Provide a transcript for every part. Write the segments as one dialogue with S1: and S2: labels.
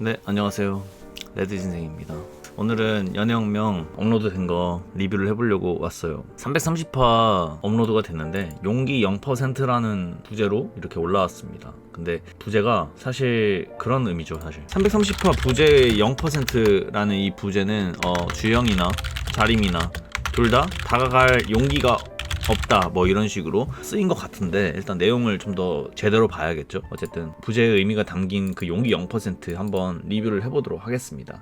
S1: 네, 안녕하세요. 레드진생입니다. 오늘은 연애혁명 업로드 된 거 리뷰를 해보려고 왔어요. 330화 업로드가 됐는데 용기 0%라는 부제로 이렇게 올라왔습니다. 근데 부제가 사실 그런 의미죠. 사실 330화 부제 0%라는 이 부제는 주영이나 자림이나 둘 다 다가갈 용기가 없다 뭐 이런 식으로 쓰인 것 같은데, 일단 내용을 좀 더 제대로 봐야겠죠. 어쨌든 부제의 의미가 담긴 그 용기 0% 한번 리뷰를 해보도록 하겠습니다.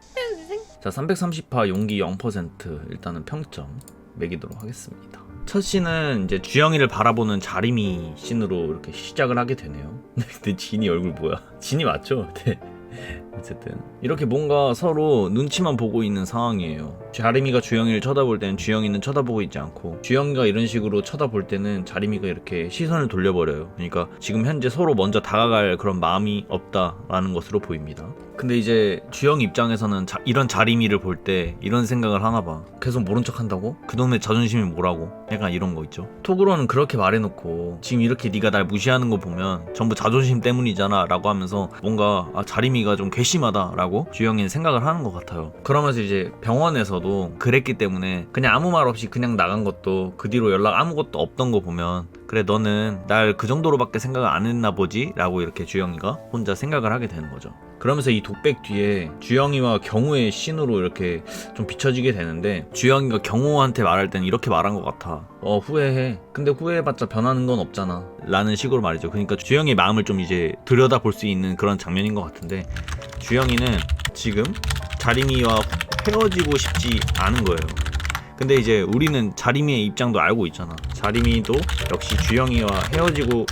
S1: 자, 330화 용기 0% 일단은 평점 매기도록 하겠습니다. 첫 씬은 이제 주영이를 바라보는 자림이 씬으로 이렇게 시작을 하게 되네요. 근데 진이 얼굴 뭐야? 진이 맞죠? 네. 어쨌든 이렇게 뭔가 서로 눈치만 보고 있는 상황이에요. 자림이가 주영이를 쳐다볼 때는 주영이는 쳐다보고 있지 않고, 주영이가 이런 식으로 쳐다볼 때는 자림이가 이렇게 시선을 돌려버려요. 그러니까 지금 현재 서로 먼저 다가갈 그런 마음이 없다라는 것으로 보입니다. 근데 이제 주영이 입장에서는 이런 자림이를 볼 때 이런 생각을 하나봐. 계속 모른 척 한다고? 그놈의 자존심이 뭐라고? 약간 이런 거 있죠. 톡으로는 그렇게 말해놓고 지금 이렇게 네가 날 무시하는 거 보면 전부 자존심 때문이잖아 라고 하면서 뭔가 자림이가 좀 괘씸하다 라고 주영이는 생각을 하는 것 같아요. 그러면서 이제 병원에서도 그랬기 때문에 그냥 아무 말 없이 그냥 나간 것도, 그 뒤로 연락 아무것도 없던 거 보면 그래 너는 날 그 정도로밖에 생각을 안 했나 보지 라고 이렇게 주영이가 혼자 생각을 하게 되는 거죠. 그러면서 이 독백 뒤에 주영이와 경우의 씬으로 이렇게 좀 비춰지게 되는데, 주영이가 경우한테 말할 땐 이렇게 말한 것 같아. 후회해. 근데 후회해봤자 변하는 건 없잖아 라는 식으로 말이죠. 그러니까 주영이의 마음을 좀 이제 들여다볼 수 있는 그런 장면인 것 같은데, 주영이는 지금 자림이와 헤어지고 싶지 않은 거예요. 근데 이제 우리는 자림이의 입장도 알고 있잖아. 자림이도 역시 주영이와 헤어지고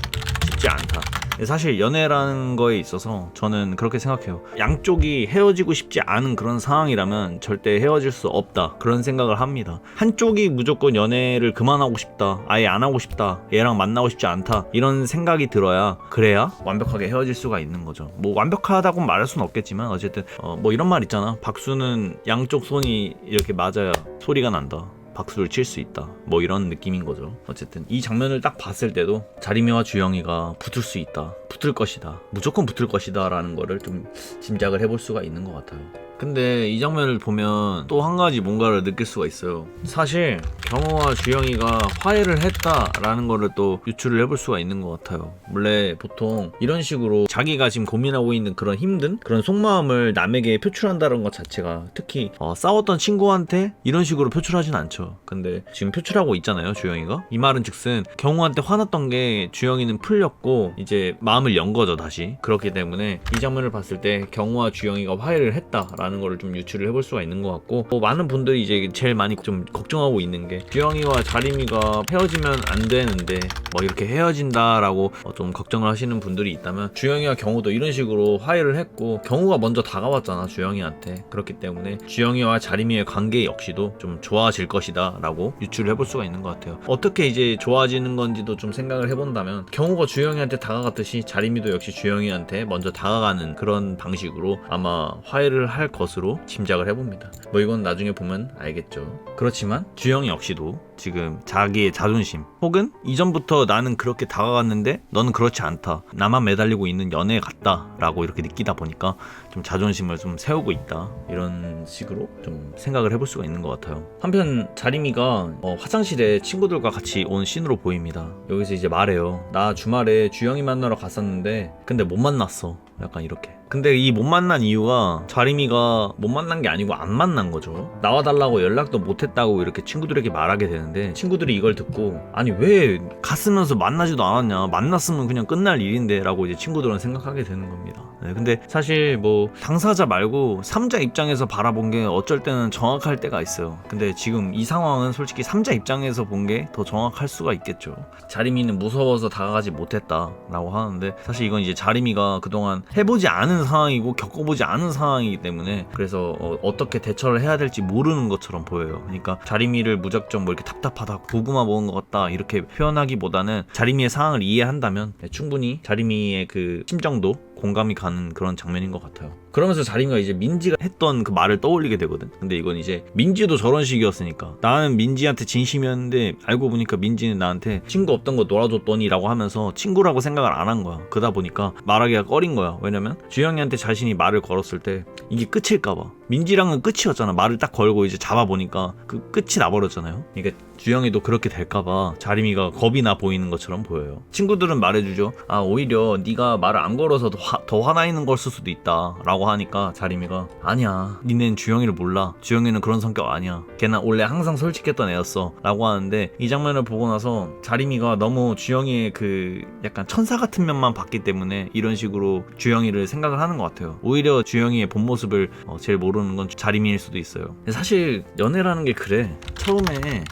S1: 싶지 않다. 사실 연애라는 거에 있어서 저는 그렇게 생각해요. 양쪽이 헤어지고 싶지 않은 그런 상황이라면 절대 헤어질 수 없다, 그런 생각을 합니다. 한쪽이 무조건 연애를 그만하고 싶다, 아예 안 하고 싶다, 얘랑 만나고 싶지 않다 이런 생각이 들어야, 그래야 완벽하게 헤어질 수가 있는 거죠. 뭐 완벽하다고 말할 수는 없겠지만 어쨌든 뭐 이런 말 있잖아. 박수는 양쪽 손이 이렇게 맞아야 소리가 난다, 박수를 칠 수 있다, 뭐 이런 느낌인 거죠. 어쨌든 이 장면을 딱 봤을 때도 자림이와 주영이가 붙을 수 있다, 붙을 것이다, 무조건 붙을 것이다 라는 거를 좀 짐작을 해볼 수가 있는 것 같아요. 근데 이 장면을 보면 또 한 가지 뭔가를 느낄 수가 있어요. 사실 경호와 주영이가 화해를 했다라는 거를 또 유추를 해볼 수가 있는 것 같아요. 원래 보통 이런 식으로 자기가 지금 고민하고 있는 그런 힘든 그런 속마음을 남에게 표출한다는 것 자체가, 특히 싸웠던 친구한테 이런 식으로 표출하진 않죠. 근데 지금 표출하고 있잖아요, 주영이가. 이 말은 즉슨 경호한테 화났던 게 주영이는 풀렸고 이제 마음을 연 거죠, 다시. 그렇기 때문에 이 장면을 봤을 때 경호와 주영이가 화해를 했다라는 거를 좀 유추를 해볼 수가 있는 것 같고, 많은 분들이 이제 제일 많이 좀 걱정하고 있는 게, 주영이와 자림이가 헤어지면 안 되는데 뭐 이렇게 헤어진다라고 좀 걱정을 하시는 분들이 있다면, 주영이와 경호도 이런 식으로 화해를 했고 경호가 먼저 다가왔잖아, 주영이한테. 그렇기 때문에 주영이와 자림이의 관계 역시도 좀 좋아질 것이다 라고 유추를 해볼 수가 있는 것 같아요. 어떻게 이제 좋아지는 건지도 좀 생각을 해본다면, 경호가 주영이한테 다가갔듯이 자림이도 역시 주영이한테 먼저 다가가는 그런 방식으로 아마 화해를 할 것으로 짐작을 해봅니다. 뭐 이건 나중에 보면 알겠죠. 그렇지만 주영이 역시도 지금 자기의 자존심, 혹은 이전부터 나는 그렇게 다가갔는데 너는 그렇지 않다, 나만 매달리고 있는 연애 같다 라고 이렇게 느끼다 보니까 좀 자존심을 좀 세우고 있다, 이런 식으로 좀 생각을 해볼 수가 있는 것 같아요. 한편 자림이가 화장실에 친구들과 같이 온 씬으로 보입니다. 여기서 이제 말해요. 나 주말에 주영이 만나러 갔었는데 근데 못 만났어, 약간 이렇게. 근데 이 못 만난 이유가 자림이가 못 만난 게 아니고 안 만난 거죠. 나와달라고 연락도 못했다고 이렇게 친구들에게 말하게 되는데, 친구들이 이걸 듣고 아니 왜 갔으면서 만나지도 않았냐, 만났으면 그냥 끝날 일인데 라고 이제 친구들은 생각하게 되는 겁니다. 네, 근데 사실 뭐 당사자 말고 3자 입장에서 바라본 게 어쩔 때는 정확할 때가 있어요. 근데 지금 이 상황은 솔직히 3자 입장에서 본 게 더 정확할 수가 있겠죠. 자림이는 무서워서 다가가지 못했다 라고 하는데, 사실 이건 이제 자림이가 그동안 해보지 않은 상황이고 겪어보지 않은 상황이기 때문에, 그래서 어떻게 대처를 해야 될지 모르는 것처럼 보여요. 그러니까 자림이를 무작정 뭐 이렇게 답답하다, 고구마 먹은 것 같다 이렇게 표현하기보다는 자림이의 상황을 이해한다면 충분히 자림이의 그 심정도 공감이 가는 그런 장면인 것 같아요. 그러면서 자림이가 이제 민지가 했던 그 말을 떠올리게 되거든. 근데 이건 이제 민지도 저런 식이었으니까 나는 민지한테 진심이었는데 알고 보니까 민지는 나한테 친구 없던 거 놀아줬더니 라고 하면서 친구라고 생각을 안 한 거야. 그러다 보니까 말하기가 꺼린 거야. 왜냐면 주영이한테 자신이 말을 걸었을 때 이게 끝일까봐. 민지랑은 끝이었잖아. 말을 딱 걸고 이제 잡아보니까 그 끝이 나버렸잖아요. 그러니까 주영이도 그렇게 될까봐 자림이가 겁이 나 보이는 것처럼 보여요. 친구들은 말해주죠. 아, 오히려 네가 말을 안 걸어서 더 화나 있는 걸 수도 있다 라고 하니까 자림이가 아니야, 니넨 주영이를 몰라. 주영이는 그런 성격 아니야. 걔는 원래 항상 솔직했던 애였어 라고 하는데, 이 장면을 보고 나서 자림이가 너무 주영이의 그 약간 천사 같은 면만 봤기 때문에 이런 식으로 주영이를 생각을 하는 것 같아요. 오히려 주영이의 본 모습을 제일 모르는 건 자림이일 수도 있어요. 근데 사실 연애라는 게 그래. 처음에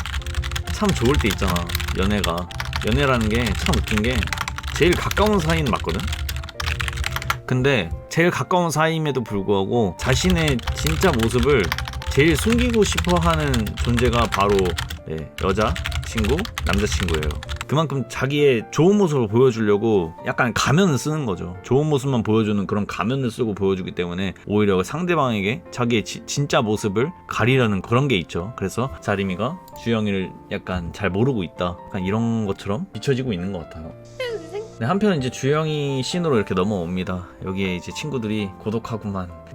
S1: 참 좋을 때 있잖아. 연애라는 게 참 웃긴 게 제일 가까운 사이는 맞거든. 근데 제일 가까운 사이임에도 불구하고 자신의 진짜 모습을 제일 숨기고 싶어하는 존재가 바로 여자 친구, 남자친구예요. 그만큼 자기의 좋은 모습을 보여주려고 약간 가면을 쓰는 거죠. 좋은 모습만 보여주는 그런 가면을 쓰고 보여주기 때문에 오히려 상대방에게 자기의 진짜 모습을 가리려는 그런 게 있죠. 그래서 자림이가 주영이를 약간 잘 모르고 있다, 약간 이런 것처럼 비춰지고 있는 것 같아요. 네, 한편 이제 주영이 씬으로 이렇게 넘어옵니다. 여기에 이제 친구들이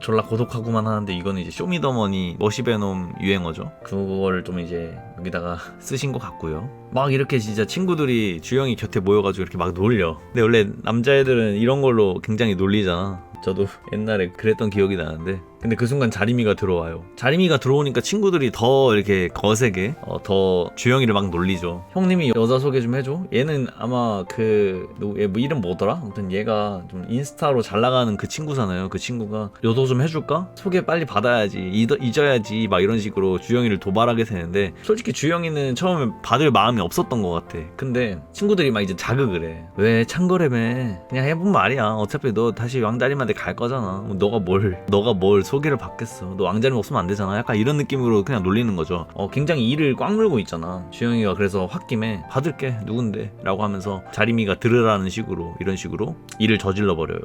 S1: 졸라 고독하구만 하는데, 이거는 이제 쇼미더머니 머시베놈 유행어죠. 그거를 좀 이제 여기다가 쓰신 것 같고요. 막 이렇게 진짜 친구들이 주영이 곁에 모여가지고 이렇게 막 놀려. 근데 원래 남자애들은 이런 걸로 굉장히 놀리잖아. 저도 옛날에 그랬던 기억이 나는데, 근데 그 순간 자림이가 들어와요. 자림이가 들어오니까 친구들이 더 이렇게 거세게 더 주영이를 막 놀리죠. 형님이 여자 소개 좀 해줘? 얘는 아마 얘 뭐 이름 뭐더라? 아무튼 얘가 좀 인스타로 잘 나가는 그 친구잖아요. 그 친구가 요도 좀 해줄까? 소개 빨리 받아야지, 잊어야지, 막 이런 식으로 주영이를 도발하게 되는데, 솔직히 주영이는 처음에 받을 마음이 없었던 것 같아. 근데 친구들이 막 이제 자극을 해. 왜 창거래매, 그냥 해본 말이야. 어차피 너 다시 왕다림한테 갈 거잖아. 너가 뭘 소개를 받겠어. 너 왕자님 없으면 안 되잖아. 약간 이런 느낌으로 그냥 놀리는 거죠. 굉장히 이를 꽉 물고 있잖아. 주영이가 그래서 홧김에 받을게, 누군데? 라고 하면서 자림이가 들으라는 식으로, 이런 식으로 일을 저질러 버려요.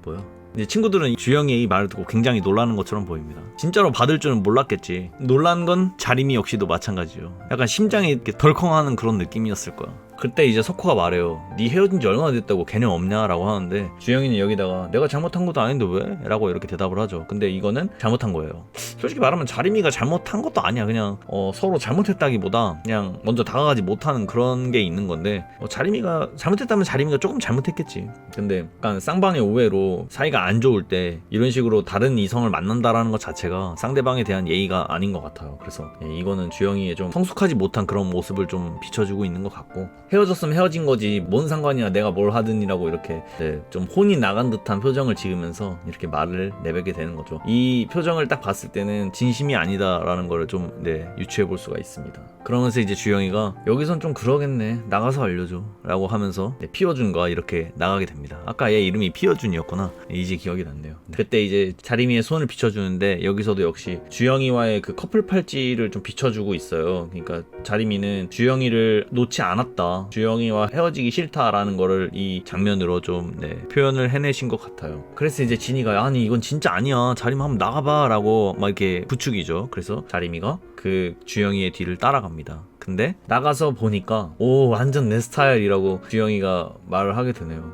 S1: 뭐야? 이제 친구들은 주영이의 이 말을 듣고 굉장히 놀라는 것처럼 보입니다. 진짜로 받을 줄은 몰랐겠지. 놀란 건 자림이 역시도 마찬가지죠. 약간 심장이 이렇게 덜컹하는 그런 느낌이었을 거야. 그때 이제 석호가 말해요. 네 헤어진 지 얼마나 됐다고 개념 없냐 라고 하는데, 주영이는 여기다가 내가 잘못한 것도 아닌데 왜? 라고 이렇게 대답을 하죠. 근데 이거는 잘못한 거예요. 솔직히 말하면 자림이가 잘못한 것도 아니야. 그냥 서로 잘못했다기보다 그냥 먼저 다가가지 못하는 그런 게 있는 건데, 자림이가 잘못했다면 자림이가 조금 잘못했겠지. 근데 약간 쌍방의 오해로 사이가 안 좋을 때 이런 식으로 다른 이성을 만난다라는 것 자체가 상대방에 대한 예의가 아닌 것 같아요. 그래서 이거는 주영이의 좀 성숙하지 못한 그런 모습을 좀 비춰주고 있는 것 같고, 헤어졌으면 헤어진 거지 뭔 상관이야 내가 뭘 하든이라고 이렇게 좀 혼이 나간 듯한 표정을 지으면서 이렇게 말을 내뱉게 되는 거죠. 이 표정을 딱 봤을 때는 진심이 아니다라는 걸 좀 유추해 볼 수가 있습니다. 그러면서 이제 주영이가 여기선 좀 그러겠네, 나가서 알려줘 라고 하면서 피어준과 이렇게 나가게 됩니다. 아까 얘 이름이 피어준이었구나. 이제 기억이 났네요. 그때 이제 자림이의 손을 비춰주는데, 여기서도 역시 주영이와의 그 커플 팔찌를 좀 비춰주고 있어요. 그러니까 자림이는 주영이를 놓지 않았다, 주영이와 헤어지기 싫다라는 거를 이 장면으로 좀 표현을 해내신 것 같아요. 그래서 이제 진이가 아니 이건 진짜 아니야, 자림아 한번 나가봐 라고 막 이렇게 부추기죠. 그래서 자림이가 그 주영이의 뒤를 따라갑니다. 근데 나가서 보니까 오 완전 내 스타일이라고 주영이가 말을 하게 되네요.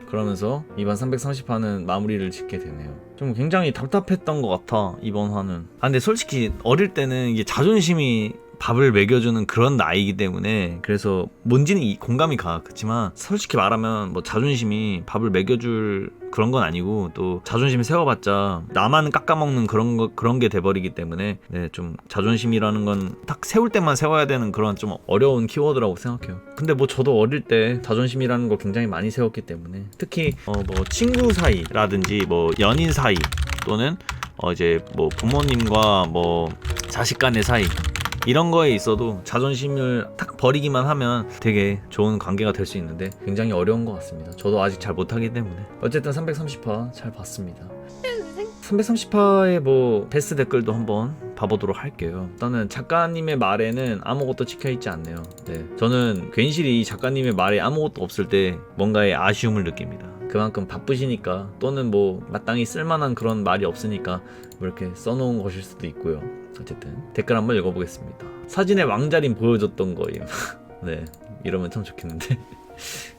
S1: 그러면서 이번 330화는 마무리를 짓게 되네요. 좀 굉장히 답답했던 것 같아 이번 화는. 근데 솔직히 어릴 때는 이게 자존심이 밥을 먹여주는 그런 나이이기 때문에, 그래서 뭔지는 공감이 가. 그렇지만 솔직히 말하면 뭐 자존심이 밥을 먹여줄 그런 건 아니고, 또 자존심이 세워봤자 나만 깎아먹는 그런 게 돼버리기 때문에 좀 자존심이라는 건 딱 세울 때만 세워야 되는 그런 좀 어려운 키워드라고 생각해요. 근데 뭐 저도 어릴 때 자존심이라는 걸 굉장히 많이 세웠기 때문에, 특히 뭐 친구 사이라든지 뭐 연인 사이, 또는 이제 뭐 부모님과 뭐 자식 간의 사이, 이런 거에 있어도 자존심을 딱 버리기만 하면 되게 좋은 관계가 될 수 있는데 굉장히 어려운 것 같습니다. 저도 아직 잘 못하기 때문에. 어쨌든 330화 잘 봤습니다. 330화의 뭐 베스트 댓글도 한번 봐보도록 할게요. 일단은 작가님의 말에는 아무것도 찍혀있지 않네요. 저는 괜시리 작가님의 말에 아무것도 없을 때 뭔가의 아쉬움을 느낍니다. 그만큼 바쁘시니까 또는 뭐 마땅히 쓸만한 그런 말이 없으니까 뭐 이렇게 써놓은 것일 수도 있고요. 어쨌든 댓글 한번 읽어보겠습니다. 사진에 왕자림 보여줬던 거임. 네, 이러면 참 좋겠는데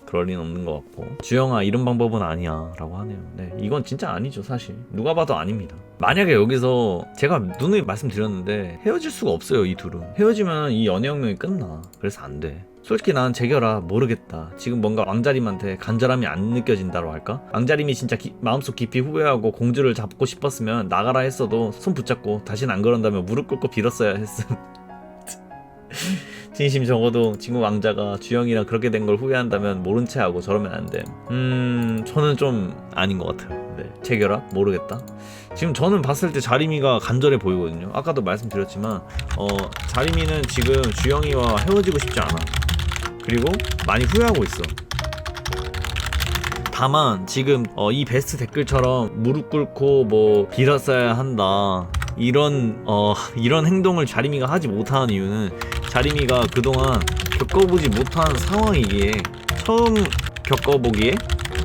S1: 그럴 리는 없는 것 같고, 주영아 이런 방법은 아니야 라고 하네요. 네, 이건 진짜 아니죠. 사실 누가 봐도 아닙니다. 만약에 여기서 제가 누누이 말씀드렸는데 헤어질 수가 없어요. 이 둘은 헤어지면 이 연애 혁명이 끝나. 그래서 안 돼. 솔직히 난 재결아 모르겠다. 지금 뭔가 왕자림한테 간절함이 안 느껴진다고 할까? 왕자림이 진짜 마음속 깊이 후회하고 공주를 잡고 싶었으면 나가라 했어도 손 붙잡고 다신 안 그런다며 무릎 꿇고 빌었어야 했음. 진심 적어도 친구 왕자가 주영이랑 그렇게 된 걸 후회한다면 모른 채 하고 저러면 안 돼. 저는 좀 아닌 것 같아요. 네. 재결합? 모르겠다. 지금 저는 봤을 때 자림이가 간절해 보이거든요. 아까도 말씀드렸지만 자림이는 지금 주영이와 헤어지고 싶지 않아. 그리고 많이 후회하고 있어. 다만 지금 이 베스트 댓글처럼 무릎 꿇고 뭐 빌었어야 한다, 이런 행동을 자림이가 하지 못하는 이유는 자림이가 그동안 겪어보지 못한 상황이기에, 처음 겪어보기에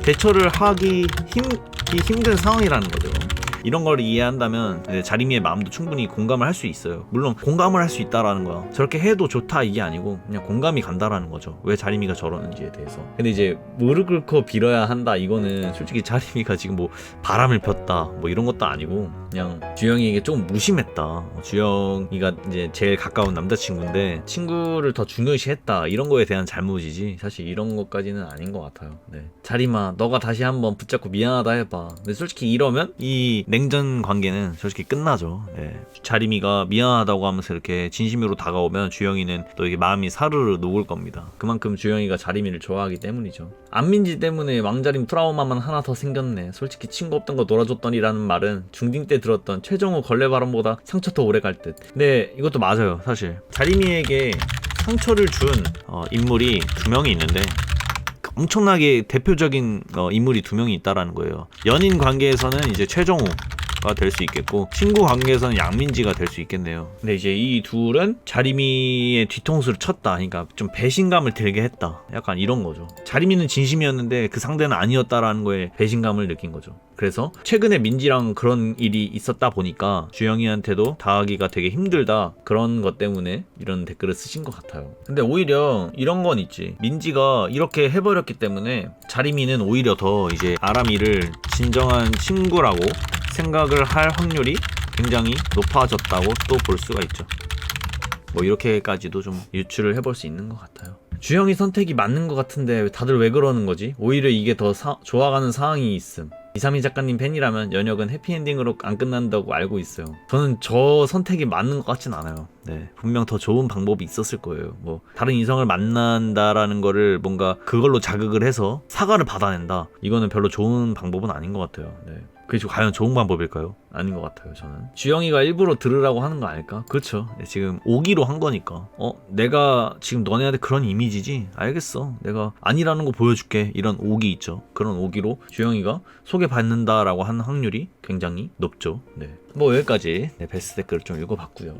S1: 대처를 하기 힘든 상황이라는 거죠. 이런 걸 이해한다면 자림이의 마음도 충분히 공감을 할 수 있어요. 물론 공감을 할 수 있다라는 거야. 저렇게 해도 좋다 이게 아니고 그냥 공감이 간다라는 거죠. 왜 자림이가 저러는지에 대해서. 근데 이제 무릎 꿇고 빌어야 한다, 이거는 솔직히 자림이가 지금 뭐 바람을 폈다 뭐 이런 것도 아니고 그냥 주영이에게 조금 무심했다. 주영이가 이제 제일 가까운 남자친구인데 친구를 더 중요시했다, 이런 거에 대한 잘못이지 사실 이런 것까지는 아닌 것 같아요. 네. 자림아 너가 다시 한번 붙잡고 미안하다 해봐. 근데 솔직히 이러면 이 냉전 관계는 솔직히 끝나죠. 네. 자림이가 미안하다고 하면서 이렇게 진심으로 다가오면 주영이는 또 이게 마음이 사르르 녹을 겁니다. 그만큼 주영이가 자림이를 좋아하기 때문이죠. 안민지 때문에 왕자림 트라우마만 하나 더 생겼네. 솔직히 친구 없던 거 놀아줬더니라는 말은 중딩 때 들었던 최정우 걸레 발언보다 상처 더 오래 갈 듯. 근데 이것도 맞아요. 사실 자림이에게 상처를 준 인물이 두 명이 있는데 엄청나게 대표적인 인물이 두 명이 있다라는 거예요. 연인 관계에서는 이제 최정우가 될 수 있겠고, 친구 관계에서는 양민지가 될 수 있겠네요. 근데 이제 이 둘은 자림이의 뒤통수를 쳤다, 그러니까 좀 배신감을 들게 했다, 약간 이런 거죠. 자림이는 진심이었는데 그 상대는 아니었다라는 거에 배신감을 느낀 거죠. 그래서 최근에 민지랑 그런 일이 있었다 보니까 주영이한테도 다하기가 되게 힘들다, 그런 것 때문에 이런 댓글을 쓰신 것 같아요. 근데 오히려 이런 건 있지. 민지가 이렇게 해버렸기 때문에 자림이는 오히려 더 이제 아람이를 진정한 친구라고 생각을 할 확률이 굉장히 높아졌다고 또 볼 수가 있죠. 뭐 이렇게까지도 좀 유추를 해볼 수 있는 것 같아요. 주영이 선택이 맞는 것 같은데 다들 왜 그러는 거지? 오히려 이게 더 좋아가는 상황이 있음. 232 작가님 팬이라면 연역은 해피엔딩으로 안 끝난다고 알고 있어요. 저는 저 선택이 맞는 것 같진 않아요. 네, 분명 더 좋은 방법이 있었을 거예요. 뭐 다른 이성을 만난다라는 거를 뭔가 그걸로 자극을 해서 사과를 받아낸다, 이거는 별로 좋은 방법은 아닌 것 같아요. 네. 그게 과연 좋은 방법일까요? 아닌 것 같아요. 저는 주영이가 일부러 들으라고 하는 거 아닐까? 그렇죠. 네, 지금 오기로 한 거니까 내가 지금 너네한테 그런 이미지지? 알겠어, 내가 아니라는 거 보여줄게, 이런 오기 있죠. 그런 오기로 주영이가 소개받는다라고 하는 확률이 굉장히 높죠. 네. 뭐 여기까지 베스트 댓글을 좀 읽어봤고요.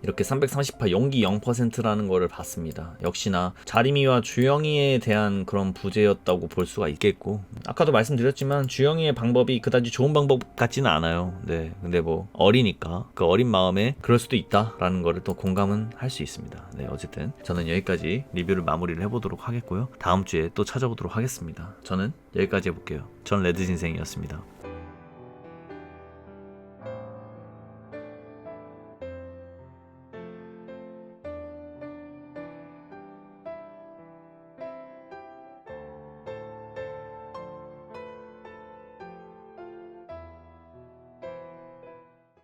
S1: 이렇게 338 용기 0%라는 거를 봤습니다. 역시나 자림이와 주영이에 대한 그런 부재였다고 볼 수가 있겠고, 아까도 말씀드렸지만 주영이의 방법이 그다지 좋은 방법 같지는 않아요. 네, 근데 뭐 어리니까 그 어린 마음에 그럴 수도 있다라는 거를 또 공감은 할 수 있습니다. 네, 어쨌든 저는 여기까지 리뷰를 마무리를 해보도록 하겠고요. 다음 주에 또 찾아오도록 하겠습니다. 저는 여기까지 해볼게요. 전 레드진생이었습니다.